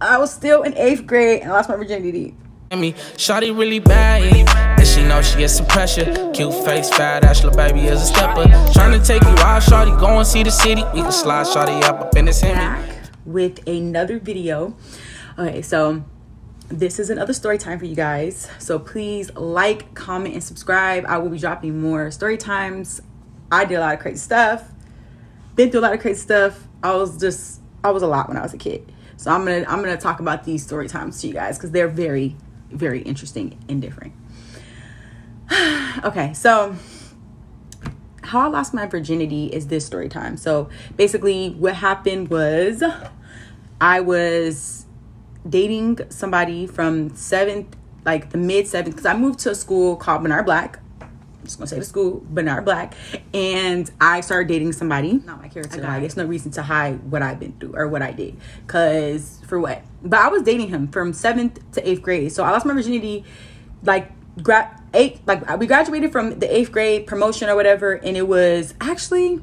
I was still in 8th grade and I lost my virginity. Shawty really bad, and she know she gets some pressure. Cute face, fat ass, little baby is a stepper. Trying to take you out, shawty, go and see the city. We can slide shawty up in this Hemi. With another video. Okay, so this is another story time for you guys. So please like, comment, and subscribe. I will be dropping more story times. I did a lot of crazy stuff. Been through a lot of crazy stuff. I was a lot when I was a kid. So I'm gonna talk about these story times to you guys because they're very, very interesting and different. Okay, so how I lost my virginity is this story time. So basically what happened was I was dating somebody from the mid 7th, because I moved to a school called Bernard Black. I'm just gonna say the school, Bernard Black, and I started dating somebody. Not my character. Like, there's no reason to hide what I've been through or what I did, cause for what? But I was dating him from 7th to 8th grade. So I lost my virginity, we graduated from the 8th grade promotion or whatever, and it was actually,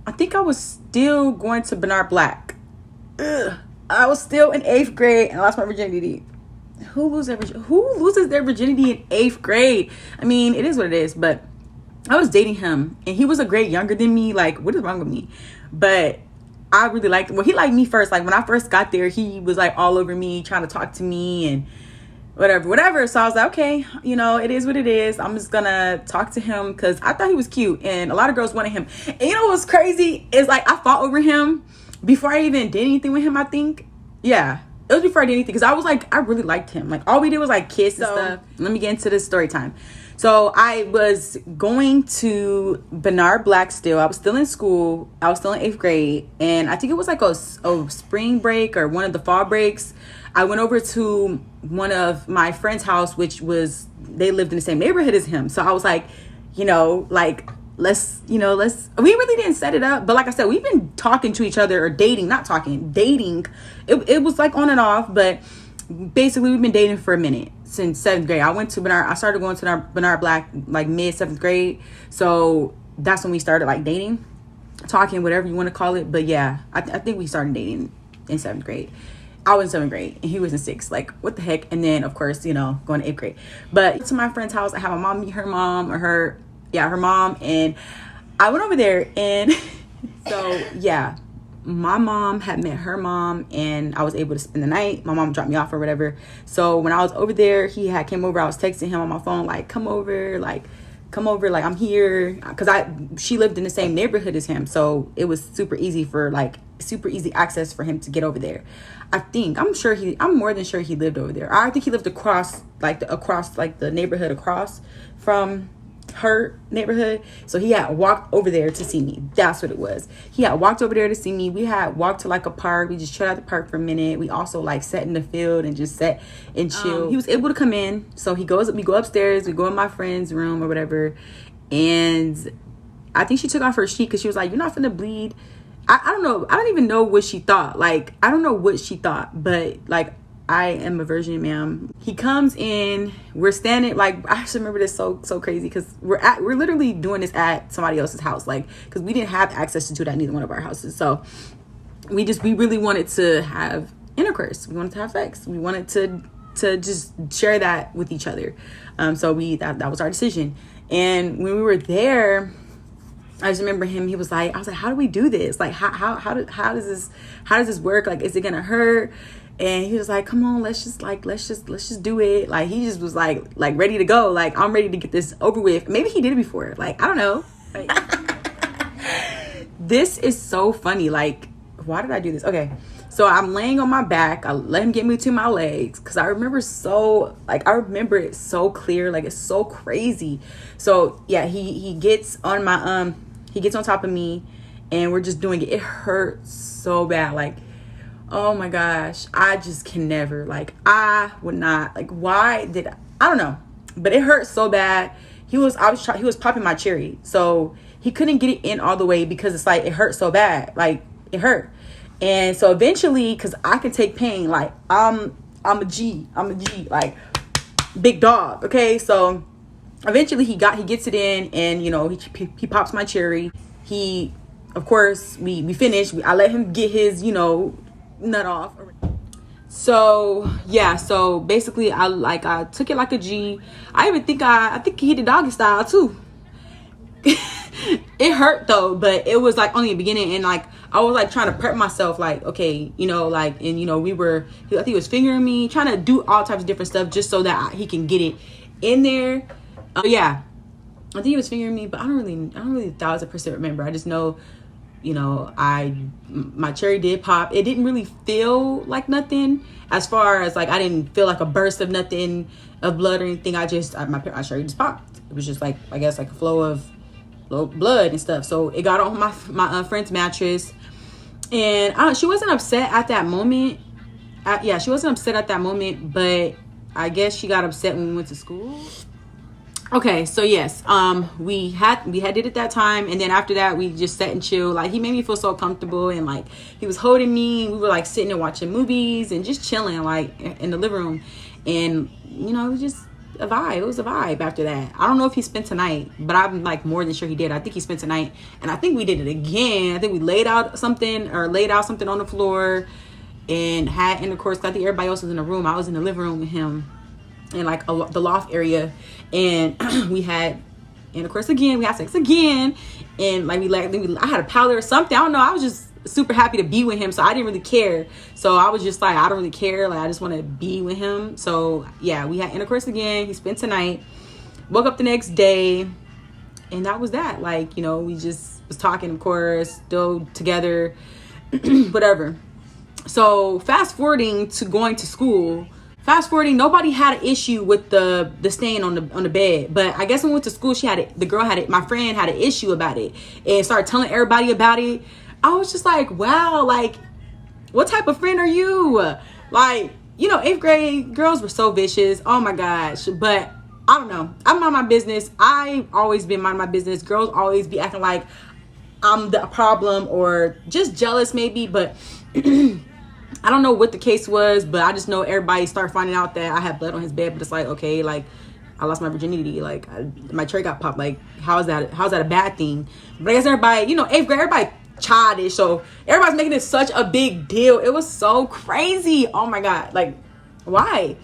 I think I was still going to Bernard Black. I was still in 8th grade and I lost my virginity. Who loses their virginity in 8th grade? I mean, it is what it is, but I was dating him and he was a grade younger than me. Like, what is wrong with me? But I really liked him. Well, he liked me first. Like, when I first got there, he was like all over me, trying to talk to me and whatever. So I was like, okay, it is what it is. I'm just gonna talk to him because I thought he was cute and a lot of girls wanted him. And you know what's crazy is, like, I fought over him before I even did anything with him, I think. Yeah. It was before I did anything, because I was like, I really liked him. Like, all we did was like kiss and stuff. Let me get into this story time. So I was going to Bernard Black still. I was still in school. I was still in 8th grade. And I think it was like a spring break or one of the fall breaks. I went over to one of my friend's house, they lived in the same neighborhood as him. So I was like, let's we really didn't set it up, but like I said, we've been talking to each other, or dating. It was like on and off, but basically we've been dating for a minute since 7th grade. I started going to Bernard Black like mid 7th grade, so that's when we started like dating, talking, whatever you want to call it. But yeah, I think we started dating in 7th grade. I was in 7th grade and he was in 6th. Like, what the heck? And then of course, going to 8th grade. But to my friend's house, I had my mom meet her mom, her mom, and I went over there, and so yeah, my mom had met her mom and I was able to spend the night. My mom dropped me off or whatever. So when I was over there, he had came over. I was texting him on my phone, like, come over, like, I'm here, because she lived in the same neighborhood as him, so it was super easy access for him to get over there. I'm more than sure he lived over there. I think he lived across the neighborhood across from her neighborhood. So he had walked over there to see me. That's what it was. He had walked over there to see me. We had walked to like a park. We just chilled at the park for a minute. We also like sat in the field and just sat and chill. He was able to come in. So we go upstairs. We go in my friend's room or whatever. And I think she took off her sheet because she was like, you're not finna bleed. I don't know. I don't even know what she thought. Like, I don't know what she thought, but like, I am a virgin, ma'am. He comes in, we're standing, like, I just remember this so crazy, because we're literally doing this at somebody else's house, like, because we didn't have access to do that in either one of our houses. So we really wanted to have intercourse. We wanted to have sex. We wanted to just share that with each other. So that was our decision. And when we were there, I just remember him. I was like, how do we do this? Like, how does this work? Like, is it gonna hurt? And he was like, come on, let's just do it. Like, he just was like ready to go. Like, I'm ready to get this over with. Maybe he did it before. Like, I don't know. Like, this is so funny. Like, why did I do this? Okay. So I'm laying on my back. I let him get me to my legs, because I remember it so clear. Like, it's so crazy. So yeah, he gets on my, he gets on top of me and we're just doing it. It hurts so bad. Like, oh my gosh, I just can never, like, I would not, like, I don't know, but it hurt so bad. He was popping my cherry, so he couldn't get it in all the way because it's like, it hurt so bad, like, it hurt. And so eventually, because I can take pain, like, I'm a G, like, big dog, okay? So eventually he gets it in, and he pops my cherry. Of course, we finished. I let him get his nut off. So yeah, so basically I took it like a G. I think he did doggy style too. It hurt though, but it was like only the beginning, and like I was like trying to prep myself, like, okay, you know, like, and you know, I think he was fingering me, trying to do all types of different stuff just so that he can get it in there. Yeah, I think he was fingering me, but I don't really 1000% remember. I just know, you know, my cherry did pop. It didn't really feel like nothing, as far as like I didn't feel like a burst of nothing, of blood or anything. My cherry just popped. It was just like, I guess, like a flow of blood and stuff. So it got on my friend's mattress, and she wasn't upset at that moment. She wasn't upset at that moment, but I guess she got upset when we went to school. Okay, so yes, we had did it that time, and then after that we just sat and chill. Like, he made me feel so comfortable, and like he was holding me. We were like sitting and watching movies and just chilling like in the living room, and you know, it was just a vibe. It was a vibe after that. I don't know if he spent tonight, but I'm like more than sure he did. I think he spent tonight, and I think we did it again. I think we laid out something on the floor and had intercourse. I think everybody else was in the room. I was in the living room with him in like the loft area, and we had intercourse again. We had sex again, and like I had a powder or something. I don't know. I was just super happy to be with him, so I didn't really care. So I was just like, I don't really care. Like, I just want to be with him. So yeah, we had intercourse again. He spent tonight. Woke up the next day, and that was that. Like, you know, we just was talking, of course, still together, whatever. So fast forwarding to going to school. Nobody had an issue with the stain on the bed, but I guess when we went to school, my friend had an issue about it and started telling everybody about it. I was just like, wow, like, what type of friend are you? Like, you know, 8th grade girls were so vicious. Oh my gosh. But I don't know. I mind my business. I've always been mind my business. Girls always be acting like I'm the problem or just jealous maybe, but I don't know what the case was, but I just know everybody started finding out that I had blood on his bed. But it's like, okay, like, I lost my virginity. Like, my cherry got popped. Like, how's that a bad thing? But I guess everybody, you know, 8th grade, everybody childish, so everybody's making it such a big deal. It was so crazy. Oh my god, like, why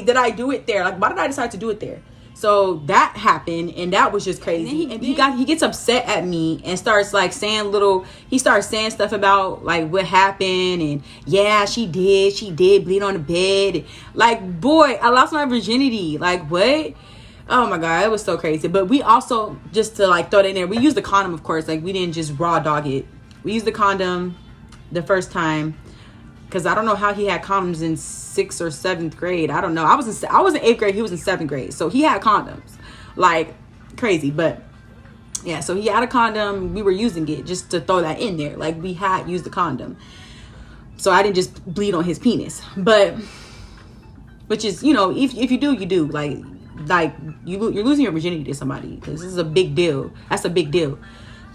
did I do it there? Like, why did I decide to do it there? So that happened, and that was just crazy. And he gets upset at me and starts like saying stuff about like what happened, and yeah, she did bleed on the bed. Like, boy, I lost my virginity. Like, what? Oh my god, it was so crazy. But we also, just to like throw it in there, we used the condom, of course. Like, we didn't just raw dog it. We used the condom the first time, because I don't know how he had condoms in 6th or 7th grade. I don't know. I was in 8th grade. He was in 7th grade, so he had condoms, like, crazy. But yeah, so he had a condom. We were using it, just to throw that in there. Like, we had used the condom, so I didn't just bleed on his penis. But which is, you know, if you do, you do. Like you're losing your virginity to somebody, because this is a big deal. That's a big deal.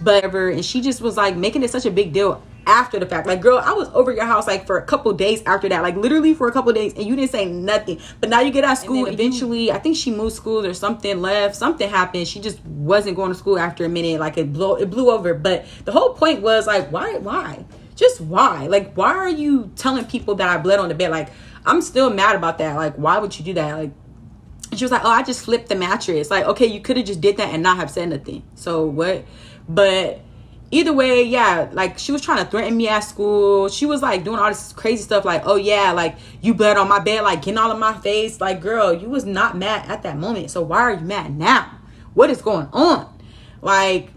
But and she just was like making it such a big deal after the fact. Like, girl, I was over your house like for a couple days after that, like literally for a couple days, and you didn't say nothing. But now you get out of school, and eventually I think she moved schools or something happened. She just wasn't going to school after a minute. Like, it blew over. But the whole point was like, why just why? Like, why are you telling people that I bled on the bed? Like, I'm still mad about that. Like, why would you do that? Like, she was like, oh, I just flipped the mattress. Like, okay, you could have just did that and not have said nothing. So what? But either way, yeah, like, she was trying to threaten me at school. She was like doing all this crazy stuff, like, oh yeah, like, you bled on my bed, like getting all in my face. Like, girl, you was not mad at that moment, so why are you mad now? What is going on? Like,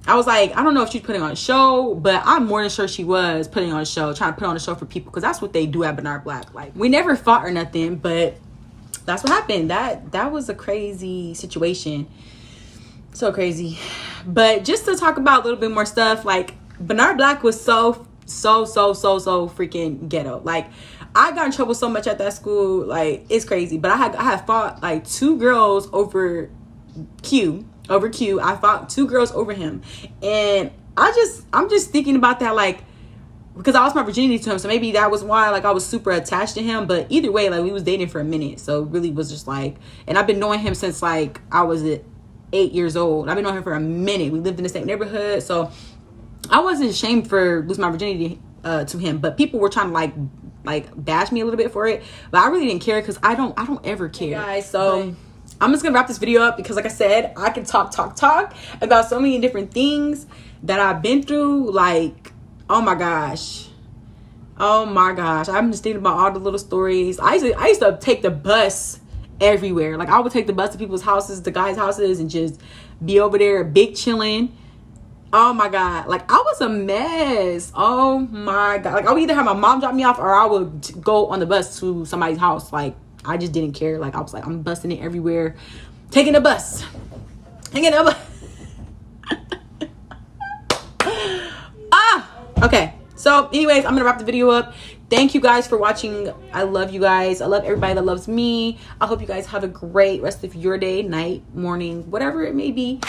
I was like, I don't know if she's putting on a show, but I'm more than sure she was putting on a show, trying to put on a show for people, because that's what they do at Bernard Black. Like, we never fought or nothing, but that's what happened. That was a crazy situation. So crazy. But just to talk about a little bit more stuff, like, Bernard Black was so freaking ghetto. Like, I got in trouble so much at that school, like, it's crazy. But I had fought like 2 girls over Q. I fought 2 girls over him, and I'm just thinking about that, like, because I lost my virginity to him, so maybe that was why, like, I was super attached to him. But either way, like, we was dating for a minute, so it really was just like, and I've been knowing him since like I was 8 years old. I've been knowing him for a minute. We lived in the same neighborhood, so I wasn't ashamed for losing my virginity to him. But people were trying to like like bash me a little bit for it, but I really didn't care because I don't ever care. Hey guys, so I'm just gonna wrap this video up because like I said, I can talk about so many different things that I've been through. Like, oh my gosh, I'm just thinking about all the little stories. I used to take the bus everywhere. Like, I would take the bus to people's houses, the guys' houses, and just be over there big chilling. Oh my god, like I was a mess. Oh my god, like I would either have my mom drop me off or I would go on the bus to somebody's house. Like, I just didn't care. Like, I was like, I'm busting it everywhere, taking the bus. Okay, so anyways, I'm gonna wrap the video up. Thank you guys for watching. I love you guys. I love everybody that loves me. I hope you guys have a great rest of your day, night, morning, whatever it may be.